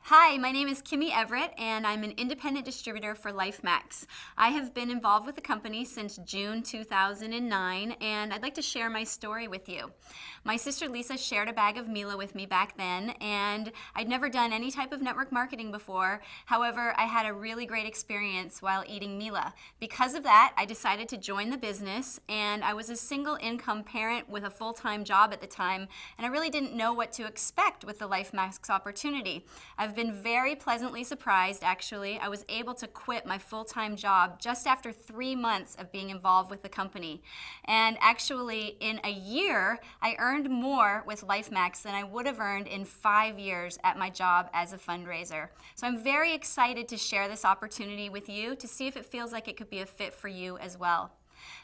Hi, my name is Kimmy Everett, and I'm an independent distributor for LifeMax. I have been involved with the company since June 2009, and I'd like to share my story with you. My sister Lisa shared a bag of Mila with me back then, and I'd never done any type of network marketing before. However, I had a really great experience while eating Mila. Because of that, I decided to join the business, and I was a single income parent with a full-time job at the time, and I really didn't know what to expect with the LifeMax opportunity. I've been very pleasantly surprised, actually. I was able to quit my full-time job just after 3 months of being involved with the company. And actually, in a year, I earned more with LifeMax than I would have earned in 5 years at my job as a fundraiser. So I'm very excited to share this opportunity with you to see if it feels like it could be a fit for you as well.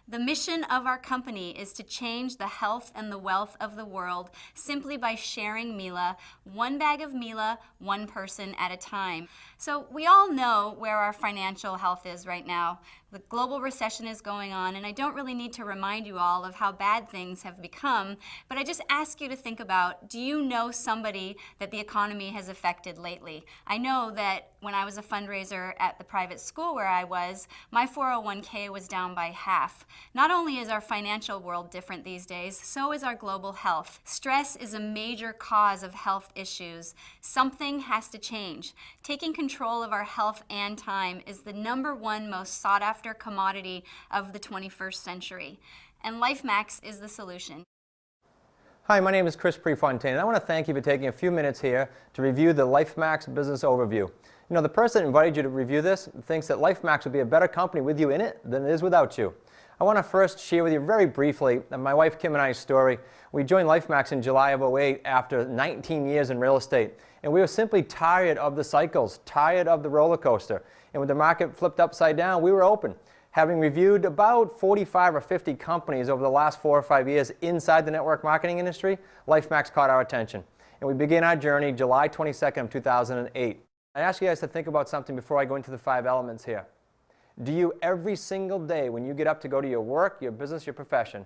The mission of our company is to change the health and the wealth of the world simply by sharing Mila, one bag of Mila, one person at a time. So we all know where our financial health is right now. The global recession is going on, and I don't really need to remind you all of how bad things have become, but I just ask you to think about, do you know somebody that the economy has affected lately? I know that when I was a fundraiser at the private school where I was, my 401k was down by half. Not only is our financial world different these days, so is our global health. Stress is a major cause of health issues. Something has to change. Taking control of our health and time is the #1 most sought after commodity of the 21st century. And LifeMax is the solution. Hi, my name is Chris Prefontaine, and I want to thank you for taking a few minutes here to review the LifeMax business overview. You know, the person that invited you to review this thinks that LifeMax would be a better company with you in it than it is without you. I want to first share with you very briefly my wife Kim and I's story. We joined LifeMax in July of '08 after 19 years in real estate, and we were simply tired of the cycles, tired of the roller coaster. And when the market flipped upside down, we were open. Having reviewed about 45 or 50 companies over the last 4 or 5 years inside the network marketing industry, LifeMax caught our attention. And we began our journey July 22nd of 2008. I ask you guys to think about something before I go into the 5 elements here. Do you every single day when you get up to go to your work, your business, your profession,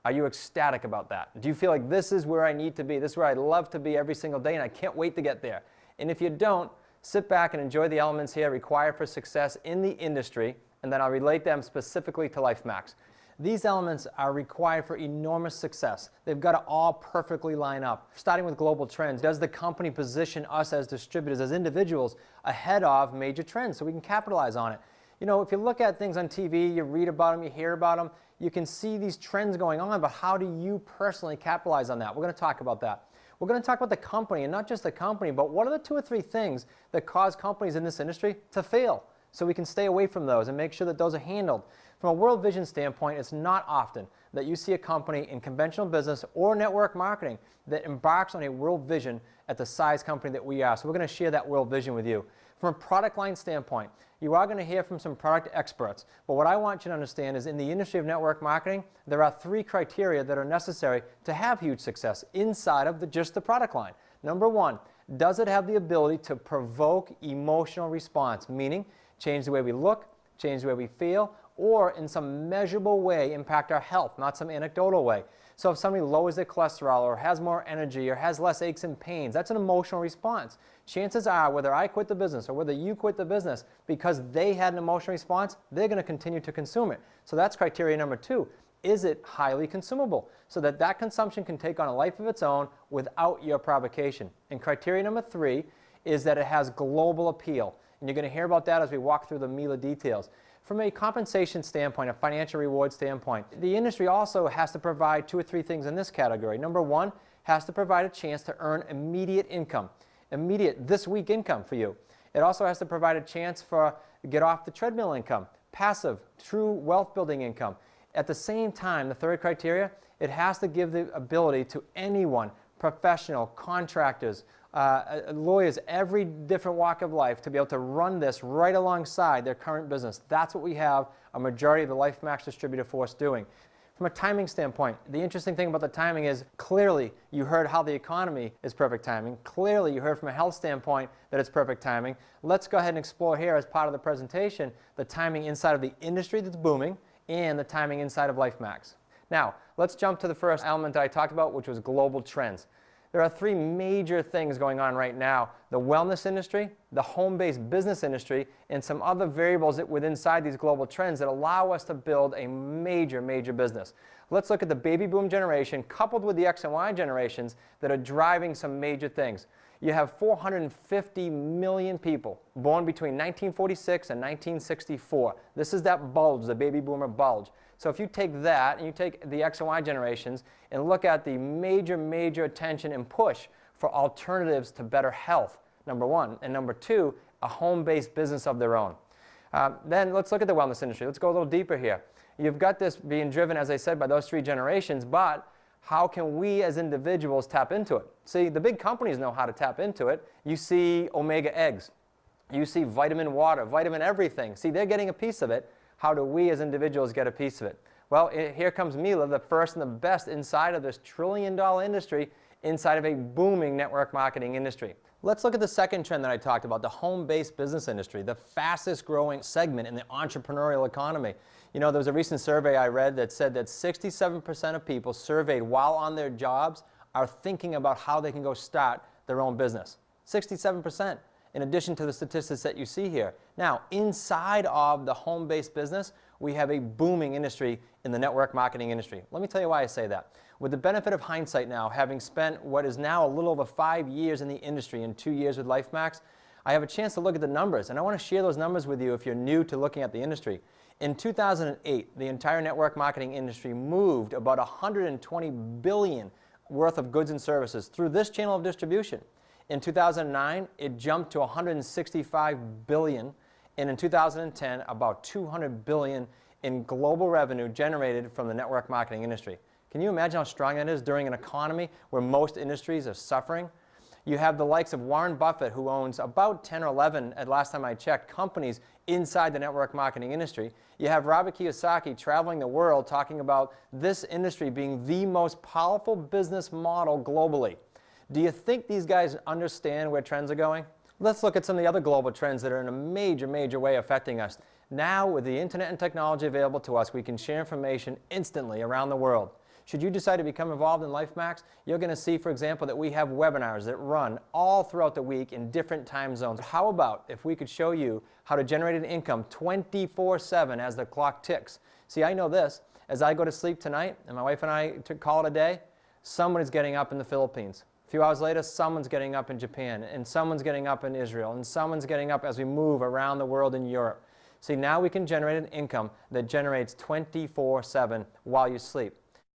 are you ecstatic about that? Do you feel like this is where I need to be, this is where I love to be every single day and I can't wait to get there? And if you don't, sit back and enjoy the elements here required for success in the industry, and then I'll relate them specifically to LifeMax. These elements are required for enormous success. They've got to all perfectly line up. Starting with global trends, does the company position us as distributors, as individuals, ahead of major trends so we can capitalize on it? You know, if you look at things on TV, you read about them, you hear about them, you can see these trends going on, but how do you personally capitalize on that? We're going to talk about that. We're going to talk about the company, and not just the company, but what are the 2 or 3 things that cause companies in this industry to fail, so we can stay away from those and make sure that those are handled. From a world vision standpoint, it's not often that you see a company in conventional business or network marketing that embarks on a world vision at the size company that we are. So we're going to share that world vision with you. From a product line standpoint, you are going to hear from some product experts. But what I want you to understand is in the industry of network marketing, there are 3 criteria that are necessary to have huge success inside of just the product line. Number 1, does it have the ability to provoke emotional response, meaning change the way we look, change the way we feel, or in some measurable way impact our health, not some anecdotal way. So if somebody lowers their cholesterol or has more energy or has less aches and pains, that's an emotional response. Chances are, whether I quit the business or whether you quit the business, because they had an emotional response, they're going to continue to consume it. So that's criteria number 2. Is it highly consumable so that that consumption can take on a life of its own without your provocation? And criteria number 3 is that it has global appeal. And you're going to hear about that as we walk through the Mila details. From a compensation standpoint, a financial reward standpoint, the industry also has to provide 2 or 3 things in this category. Number 1, has to provide a chance to earn immediate income, immediate this week income for you. It also has to provide a chance for get off the treadmill income, passive, true wealth building income. At the same time, the 3rd criteria, it has to give the ability to anyone, professional, contractors, lawyers, every different walk of life to be able to run this right alongside their current business. That's what we have a majority of the LifeMax distributor force doing. From a timing standpoint, the interesting thing about the timing is clearly you heard how the economy is perfect timing. Clearly you heard from a health standpoint that it's perfect timing. Let's go ahead and explore here as part of the presentation the timing inside of the industry that's booming and the timing inside of LifeMax. Now, let's jump to the first element that I talked about, which was global trends. There are three major things going on right now: the wellness industry, the home-based business industry, and some other variables that within inside these global trends that allow us to build a major business. Let's look at the baby boom generation coupled with the X and Y generations that are driving some major things. You have 450 million people born between 1946 and 1964. This is that bulge, the baby boomer bulge. So if you take that and you take the X and Y generations and look at the major attention and push for alternatives to better health, number one, and number two, a home-based business of their own. Then let's look at the wellness industry. Let's go a little deeper here. You've got this being driven, as I said, by those three generations, but how can we as individuals tap into it? See, the big companies know how to tap into it. You see omega eggs. You see vitamin water, vitamin everything. See, they're getting a piece of it. How do we as individuals get a piece of it? Well, here comes Mila, the first and the best inside of this trillion-dollar industry, inside of a booming network marketing industry. Let's look at the second trend that I talked about, the home-based business industry, the fastest growing segment in the entrepreneurial economy. You know, there was a recent survey I read that said that 67% of people surveyed while on their jobs are thinking about how they can go start their own business. 67%, in addition to the statistics that you see here. Now, inside of the home-based business, we have a booming industry in the network marketing industry. Let me tell you why I say that. With the benefit of hindsight now, having spent what is now a little over 5 years in the industry and 2 years with LifeMax, I have a chance to look at the numbers, and I want to share those numbers with you if you're new to looking at the industry. In 2008, the entire network marketing industry moved about $120 billion worth of goods and services through this channel of distribution. In 2009, it jumped to $165 billion, and in 2010, about $200 billion in global revenue generated from the network marketing industry. Can you imagine how strong that is during an economy where most industries are suffering? You have the likes of Warren Buffett, who owns about 10 or 11, at last time I checked, companies inside the network marketing industry. You have Robert Kiyosaki traveling the world talking about this industry being the most powerful business model globally. Do you think these guys understand where trends are going? Let's look at some of the other global trends that are in a major way affecting us. Now, with the internet and technology available to us, we can share information instantly around the world. Should you decide to become involved in LifeMax, you're going to see, for example, that we have webinars that run all throughout the week in different time zones. How about if we could show you how to generate an income 24/7 as the clock ticks? See, I know this. As I go to sleep tonight, and my wife and I call it a day, someone is getting up in the Philippines. A few hours later, someone's getting up in Japan, and someone's getting up in Israel, and someone's getting up as we move around the world in Europe. See, now we can generate an income that generates 24/7 while you sleep.